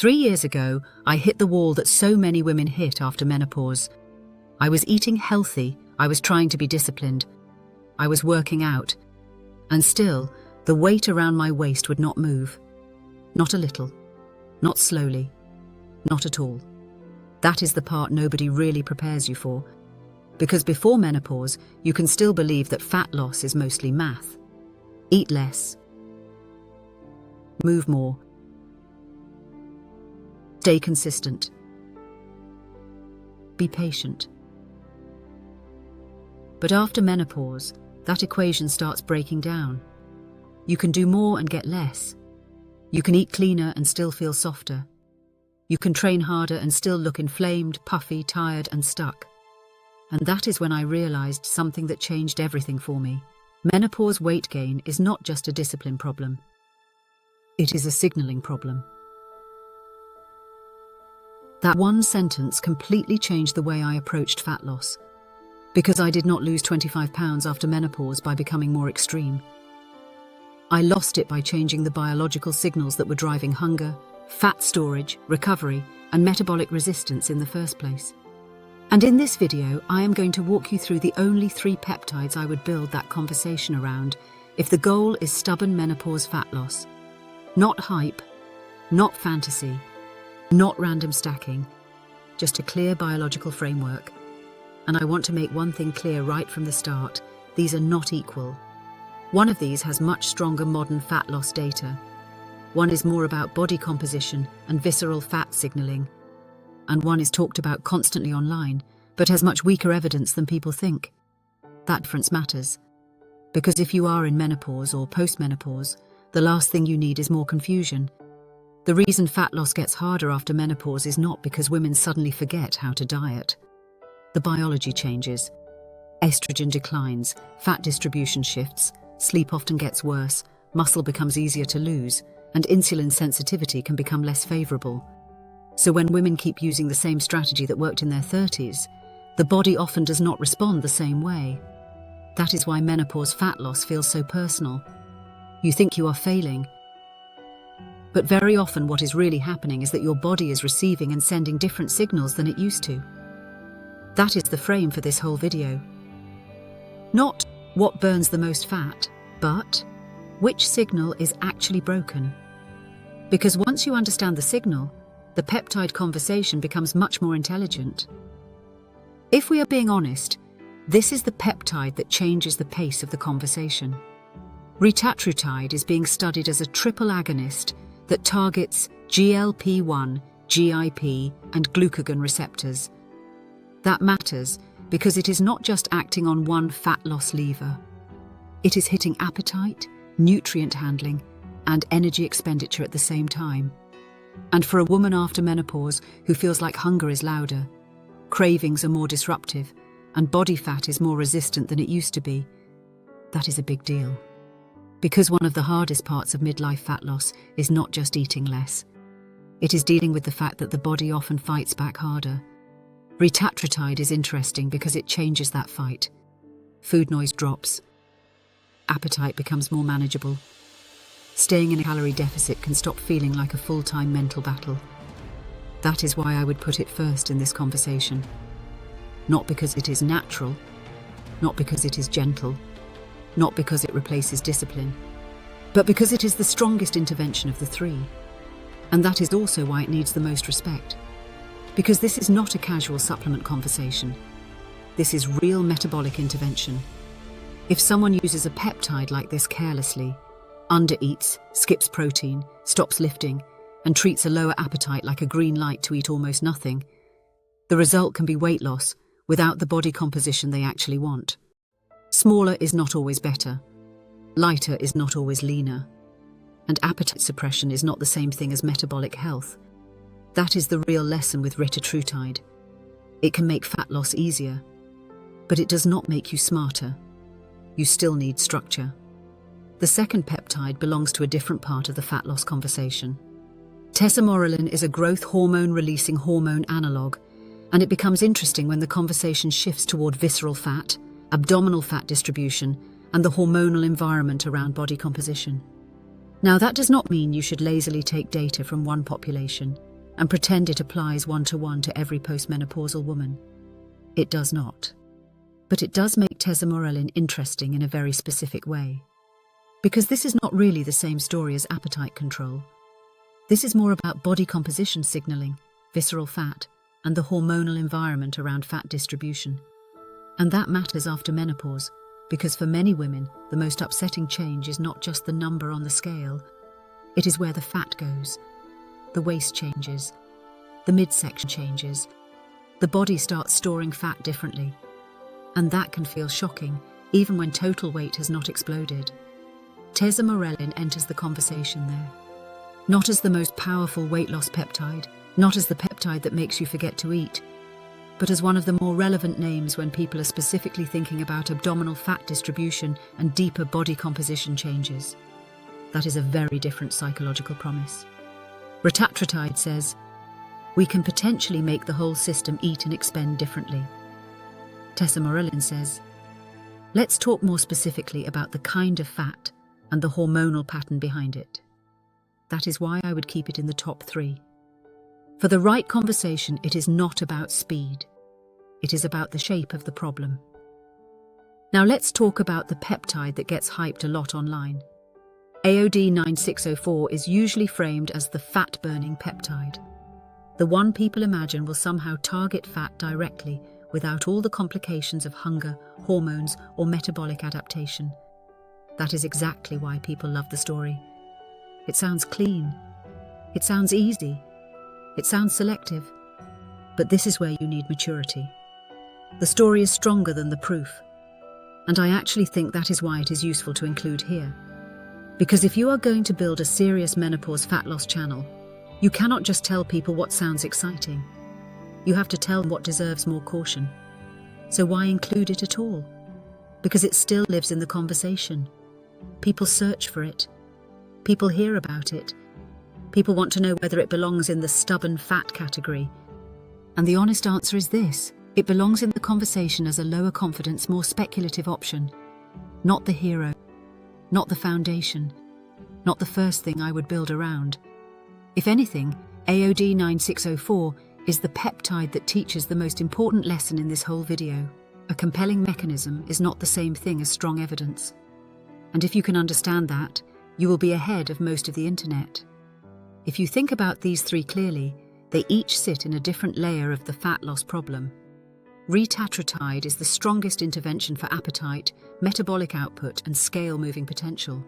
3 years ago, I hit the wall that so many women hit after menopause. I was eating healthy, I was trying to be disciplined, I was working out, and still, the weight around my waist would not move. Not a little, not slowly, not at all. That is the part nobody really prepares you for, because before menopause, you can still believe that fat loss is mostly math. Eat less, move more, stay consistent, be patient. But after menopause, that equation starts breaking down. You can do more and get less. You can eat cleaner and still feel softer. You can train harder and still look inflamed, puffy, tired, and stuck. And that is when I realized something that changed everything for me. Menopause weight gain is not just a discipline problem. It is a signaling problem. That one sentence completely changed the way I approached fat loss. Because I did not lose 25 pounds after menopause by becoming more extreme. I lost it by changing the biological signals that were driving hunger, fat storage, recovery, and metabolic resistance in the first place. And in this video, I am going to walk you through the only 3 peptides I would build that conversation around if the goal is stubborn menopause fat loss. Not hype, not fantasy, not random stacking, just a clear biological framework. And I want to make one thing clear right from the start: these are not equal. One of these has much stronger modern fat loss data. One is more about body composition and visceral fat signaling. And one is talked about constantly online, but has much weaker evidence than people think. That difference matters. Because if you are in menopause or postmenopause, the last thing you need is more confusion. The reason fat loss gets harder after menopause is not because women suddenly forget how to diet. The biology changes. Estrogen declines, fat distribution shifts, sleep often gets worse, muscle becomes easier to lose, and insulin sensitivity can become less favorable. So when women keep using the same strategy that worked in their 30s, the body often does not respond the same way. That is why menopause fat loss feels so personal. You think you are failing, but very often what is really happening is that your body is receiving and sending different signals than it used to. That is the frame for this whole video. Not what burns the most fat, but which signal is actually broken. Because once you understand the signal, the peptide conversation becomes much more intelligent. If we are being honest, this is the peptide that changes the pace of the conversation. Retatrutide is being studied as a triple agonist that targets GLP-1, GIP, and glucagon receptors. That matters because it is not just acting on one fat loss lever. It is hitting appetite, nutrient handling, and energy expenditure at the same time. And for a woman after menopause who feels like hunger is louder, cravings are more disruptive, and body fat is more resistant than it used to be, that is a big deal. Because one of the hardest parts of midlife fat loss is not just eating less. It is dealing with the fact that the body often fights back harder. Retatrutide is interesting because it changes that fight. Food noise drops. Appetite becomes more manageable. Staying in a calorie deficit can stop feeling like a full-time mental battle. That is why I would put it first in this conversation. Not because it is natural, not because it is gentle, not because it replaces discipline, but because it is the strongest intervention of the 3. And that is also why it needs the most respect. Because this is not a casual supplement conversation. This is real metabolic intervention. If someone uses a peptide like this carelessly, undereats, skips protein, stops lifting, and treats a lower appetite like a green light to eat almost nothing, the result can be weight loss without the body composition they actually want. Smaller is not always better. Lighter is not always leaner. And appetite suppression is not the same thing as metabolic health. That is the real lesson with Retatrutide. It can make fat loss easier, but it does not make you smarter. You still need structure. The second peptide belongs to a different part of the fat loss conversation. Tesamorelin is a growth hormone-releasing hormone analog, and it becomes interesting when the conversation shifts toward visceral fat, abdominal fat distribution, and the hormonal environment around body composition. Now, that does not mean you should lazily take data from one population. and pretend it applies one-to-one to every postmenopausal woman. It does not. But it does make Tesamorelin interesting in a very specific way. Because this is not really the same story as appetite control. This is more about body composition signaling, visceral fat, and the hormonal environment around fat distribution. And that matters after menopause, because for many women, the most upsetting change is not just the number on the scale. It is where the fat goes. The waist changes. The midsection changes. The body starts storing fat differently. And that can feel shocking, even when total weight has not exploded. Tesamorelin enters the conversation there. Not as the most powerful weight loss peptide, not as the peptide that makes you forget to eat, but as one of the more relevant names when people are specifically thinking about abdominal fat distribution and deeper body composition changes. That is a very different psychological promise. Retatrutide says, we can potentially make the whole system eat and expend differently. Tesamorelin says, let's talk more specifically about the kind of fat and the hormonal pattern behind it. That is why I would keep it in the top 3. For the right conversation, it is not about speed. It is about the shape of the problem. Now let's talk about the peptide that gets hyped a lot online. AOD 9604 is usually framed as the fat-burning peptide. The one people imagine will somehow target fat directly without all the complications of hunger, hormones, or metabolic adaptation. That is exactly why people love the story. It sounds clean. It sounds easy. It sounds selective. But this is where you need maturity. The story is stronger than the proof. And I actually think that is why it is useful to include here. Because if you are going to build a serious menopause fat loss channel, you cannot just tell people what sounds exciting. You have to tell them what deserves more caution. So why include it at all? Because it still lives in the conversation. People search for it. People hear about it. People want to know whether it belongs in the stubborn fat category. And the honest answer is this: it belongs in the conversation as a lower confidence, more speculative option. Not the hero. Not the foundation. Not the first thing I would build around. If anything, AOD 9604 is the peptide that teaches the most important lesson in this whole video. A compelling mechanism is not the same thing as strong evidence. And if you can understand that, you will be ahead of most of the internet. If you think about these 3 clearly, they each sit in a different layer of the fat loss problem. Retatrutide is the strongest intervention for appetite, metabolic output, and scale-moving potential.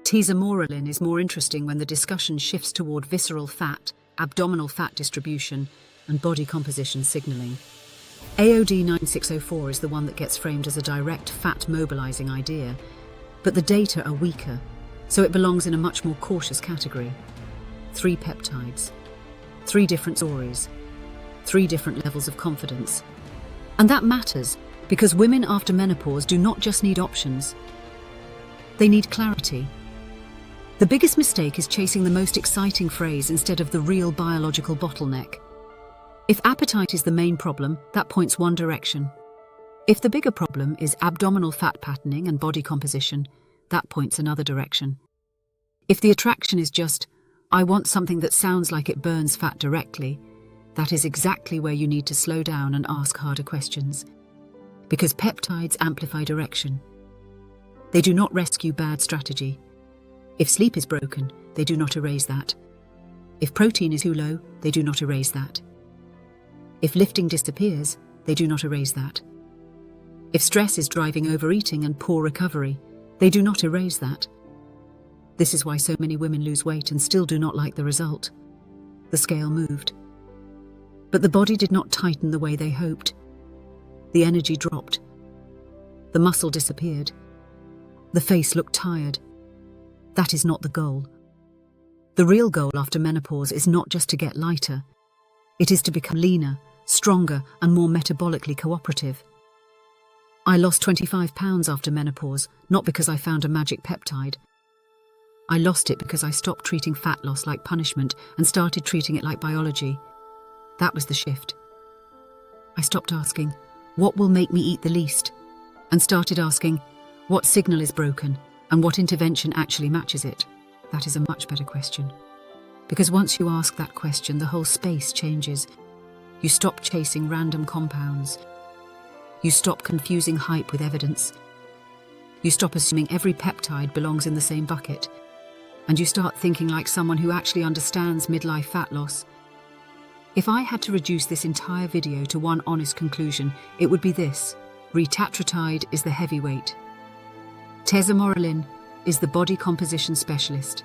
Tesamorelin is more interesting when the discussion shifts toward visceral fat, abdominal fat distribution, and body composition signaling. AOD 9604 is the one that gets framed as a direct fat-mobilizing idea, but the data are weaker, so it belongs in a much more cautious category. 3 peptides, 3 different stories, 3 different levels of confidence. And that matters, because women after menopause do not just need options. They need clarity. The biggest mistake is chasing the most exciting phrase instead of the real biological bottleneck. If appetite is the main problem, that points one direction. If the bigger problem is abdominal fat patterning and body composition, that points another direction. If the attraction is just, I want something that sounds like it burns fat directly, that is exactly where you need to slow down and ask harder questions. Because peptides amplify direction. They do not rescue bad strategy. If sleep is broken, they do not erase that. If protein is too low, they do not erase that. If lifting disappears, they do not erase that. If stress is driving overeating and poor recovery, they do not erase that. This is why so many women lose weight and still do not like the result. The scale moved. But the body did not tighten the way they hoped. The energy dropped. The muscle disappeared. The face looked tired. That is not the goal. The real goal after menopause is not just to get lighter. It is to become leaner, stronger, and more metabolically cooperative. I lost 25 pounds after menopause, not because I found a magic peptide. I lost it because I stopped treating fat loss like punishment and started treating it like biology. That was the shift. I stopped asking, what will make me eat the least? And started asking, what signal is broken and what intervention actually matches it? That is a much better question. Because once you ask that question, the whole space changes. You stop chasing random compounds. You stop confusing hype with evidence. You stop assuming every peptide belongs in the same bucket. And you start thinking like someone who actually understands midlife fat loss. If I had to reduce this entire video to one honest conclusion, it would be this: Retatrutide is the heavyweight. Tesamorelin is the body composition specialist.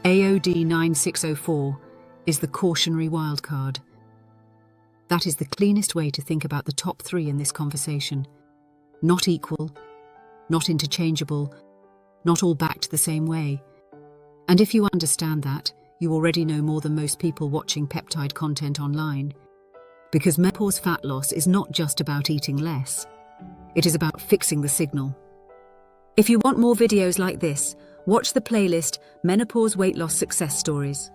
AOD 9604 is the cautionary wildcard. That is the cleanest way to think about the top three in this conversation. Not equal, not interchangeable, not all backed the same way. And if you understand that, you already know more than most people watching peptide content online. Because menopause fat loss is not just about eating less. It is about fixing the signal. If you want more videos like this, watch the playlist Menopause Weight Loss Success Stories.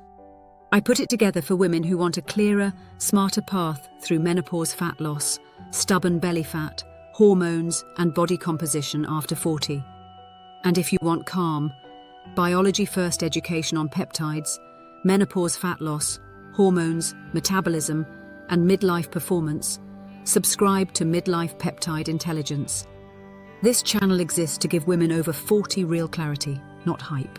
I put it together for women who want a clearer, smarter path through menopause fat loss, stubborn belly fat, hormones, and body composition after 40. And if you want calm, biology-first education on peptides, menopause fat loss, hormones, metabolism, and midlife performance, subscribe to Midlife Peptide Intelligence. This channel exists to give women over 40 real clarity, not hype.